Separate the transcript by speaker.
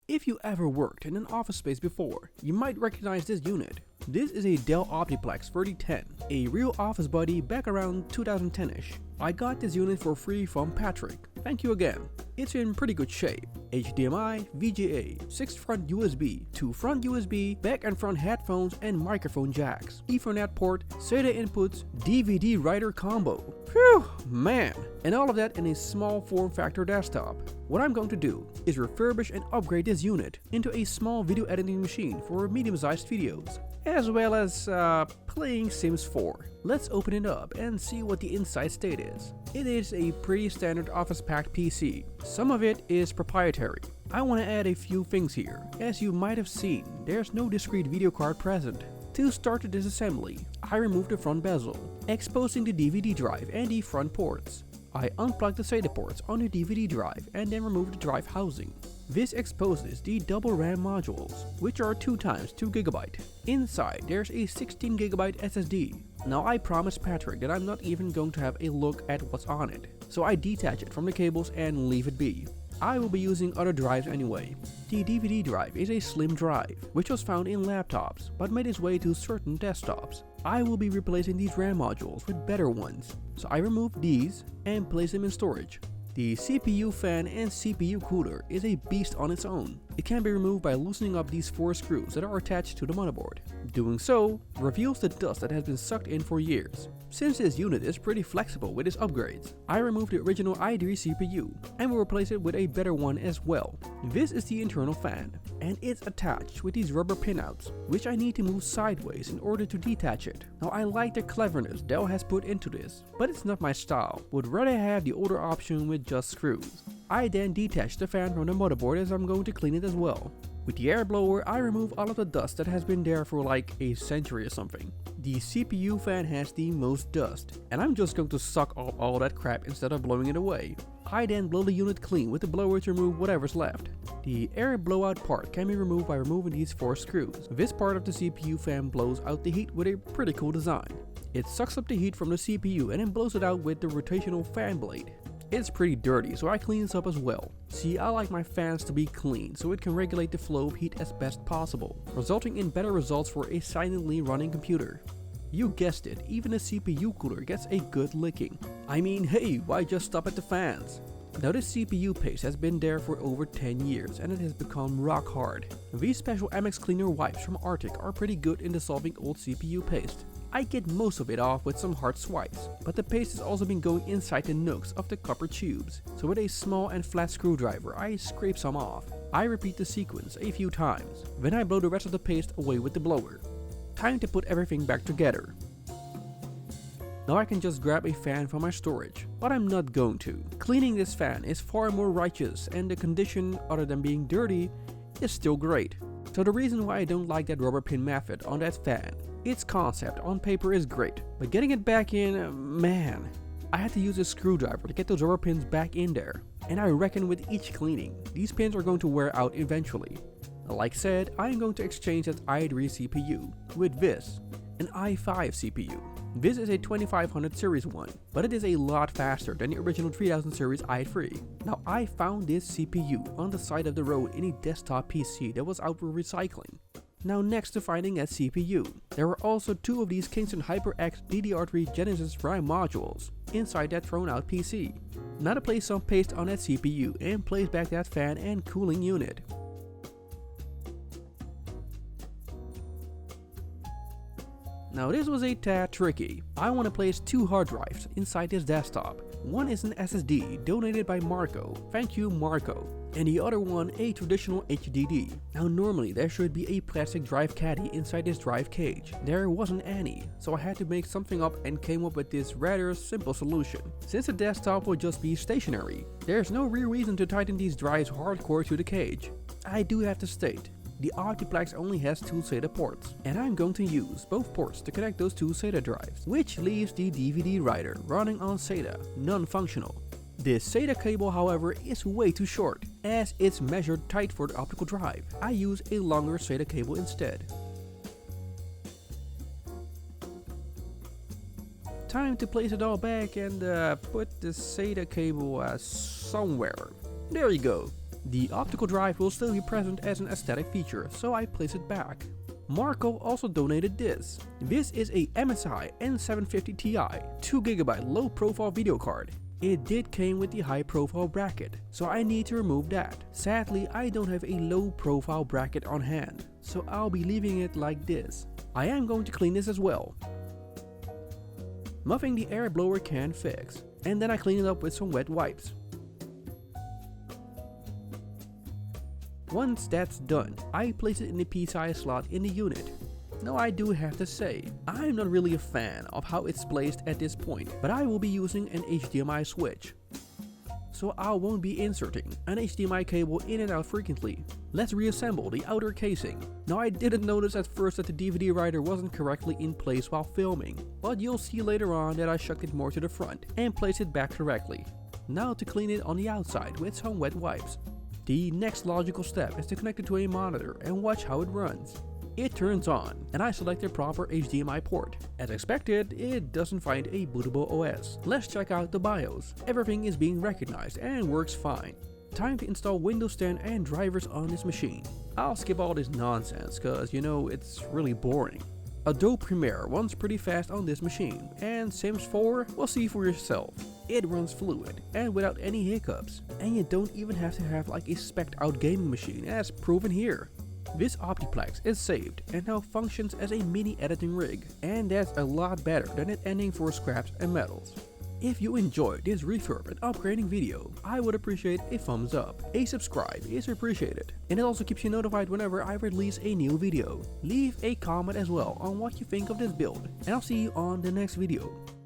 Speaker 1: If you ever worked in an office space before, you might recognize this unit. This is a Dell Optiplex 3010, a real office buddy back around 2010ish. I got this unit for free from Patrick. Thank you again. It's in pretty good shape. HDMI, VGA, 6 front USB, 2 front USB, back and front headphones and microphone jacks, Ethernet port, SATA inputs, DVD writer combo. Phew, man! And all of that in a small form factor desktop. What I'm going to do is refurbish and upgrade this unit into a small video editing machine for medium-sized videos, as well as playing Sims 4. Let's open it up and see what the inside state is. It is a pretty standard office packed PC. Some of it is proprietary. I want to add a few things here. As you might have seen, there's no discrete video card present. To start the disassembly, I removed the front bezel, exposing the DVD drive and the front ports. I unplugged the SATA ports on the DVD drive and then removed the drive housing. This exposes the double RAM modules, which are 2 times 2 GB. Inside, there's a 16 GB SSD. Now I promised Patrick that I'm not even going to have a look at what's on it, so I detach it from the cables and leave it be. I will be using other drives anyway. The DVD drive is a slim drive, which was found in laptops, but made its way to certain desktops. I will be replacing these RAM modules with better ones, so I removed these and placed them in storage. The CPU fan and CPU cooler is a beast on its own. It can be removed by loosening up these 4 screws that are attached to the motherboard. Doing so reveals the dust that has been sucked in for years. Since this unit is pretty flexible with its upgrades, I removed the original i3 CPU and will replace it with a better one as well. This is the internal fan, and it's attached with these rubber pinouts, which I need to move sideways in order to detach it. Now I like the cleverness Dell has put into this, but it's not my style. Would rather have the older option with just screws. I then detach the fan from the motherboard as I'm going to clean it as well. With the air blower, I remove all of the dust that has been there for like a century or something. The CPU fan has the most dust, and I'm just going to suck up all that crap instead of blowing it away. I then blow the unit clean with the blower to remove whatever's left. The air blowout part can be removed by removing these 4 screws. This part of the CPU fan blows out the heat with a pretty cool design. It sucks up the heat from the CPU and then blows it out with the rotational fan blade. It's pretty dirty, so I clean this up as well. See, I like my fans to be clean so it can regulate the flow of heat as best possible, resulting in better results for a silently running computer. You guessed it, even the CPU cooler gets a good licking. I mean, hey, why just stop at the fans? Now this CPU paste has been there for over 10 years and it has become rock hard. These special MX Cleaner wipes from Arctic are pretty good in dissolving old CPU paste. I get most of it off with some hard swipes, but the paste has also been going inside the nooks of the copper tubes, so with a small and flat screwdriver I scrape some off. I repeat the sequence a few times, then I blow the rest of the paste away with the blower. Time to put everything back together. Now I can just grab a fan from my storage, but I'm not going to. Cleaning this fan is far more righteous and the condition, other than being dirty, is still great. So the reason why I don't like that rubber pin method on that fan, its concept on paper is great, but getting it back in, man. I had to use a screwdriver to get those rubber pins back in there, and I reckon with each cleaning, these pins are going to wear out eventually. Like said, I am going to exchange that i3 CPU with this, an i5 CPU. This is a 2500 series one, but it is a lot faster than the original 3000 series i3. Now I found this CPU on the side of the road in a desktop PC that was out for recycling. Now next to finding that CPU, there were also 2 of these Kingston HyperX DDR3 Genesis RAM modules inside that thrown out PC. Now to place some paste on that CPU and place back that fan and cooling unit. Now this was a tad tricky. I want to place 2 hard drives inside this desktop. One is an SSD donated by Marco, thank you Marco, and the other one a traditional HDD. Now normally there should be a plastic drive caddy inside this drive cage. There wasn't any, so I had to make something up and came up with this rather simple solution. Since the desktop will just be stationary, there's no real reason to tighten these drives hardcore to the cage. I do have to state, the Optiplex only has 2 SATA ports, and I'm going to use both ports to connect those 2 SATA drives, which leaves the DVD writer running on SATA, non-functional. This SATA cable, however, is way too short, as it's measured tight for the optical drive. I use a longer SATA cable instead. Time to place it all back and put the SATA cable somewhere. There you go. The optical drive will still be present as an aesthetic feature, so I place it back. Marco also donated this. This is a MSI N750 Ti 2GB low profile video card. It did came with the high profile bracket, so I need to remove that. Sadly, I don't have a low profile bracket on hand, so I'll be leaving it like this. I am going to clean this as well. Muffing the air blower can fix, and then I clean it up with some wet wipes. Once that's done, I place it in the PCI slot in the unit. Now I do have to say, I'm not really a fan of how it's placed at this point, but I will be using an HDMI switch, so I won't be inserting an HDMI cable in and out frequently. Let's reassemble the outer casing. Now I didn't notice at first that the DVD writer wasn't correctly in place while filming, but you'll see later on that I shucked it more to the front and placed it back correctly. Now to clean it on the outside with some wet wipes. The next logical step is to connect it to a monitor and watch how it runs. It turns on, and I select the proper HDMI port. As expected, it doesn't find a bootable OS. Let's check out the BIOS. Everything is being recognized and works fine. Time to install Windows 10 and drivers on this machine. I'll skip all this nonsense cause you know it's really boring. Adobe Premiere runs pretty fast on this machine, and Sims 4, well, see for yourself. It runs fluid and without any hiccups, and you don't even have to have like a spec'd out gaming machine as proven here. This Optiplex is saved and now functions as a mini editing rig, and that's a lot better than it ending for scraps and metals. If you enjoyed this refurb and upgrading video, I would appreciate a thumbs up. A subscribe is appreciated, and it also keeps you notified whenever I release a new video. Leave a comment as well on what you think of this build, and I'll see you on the next video.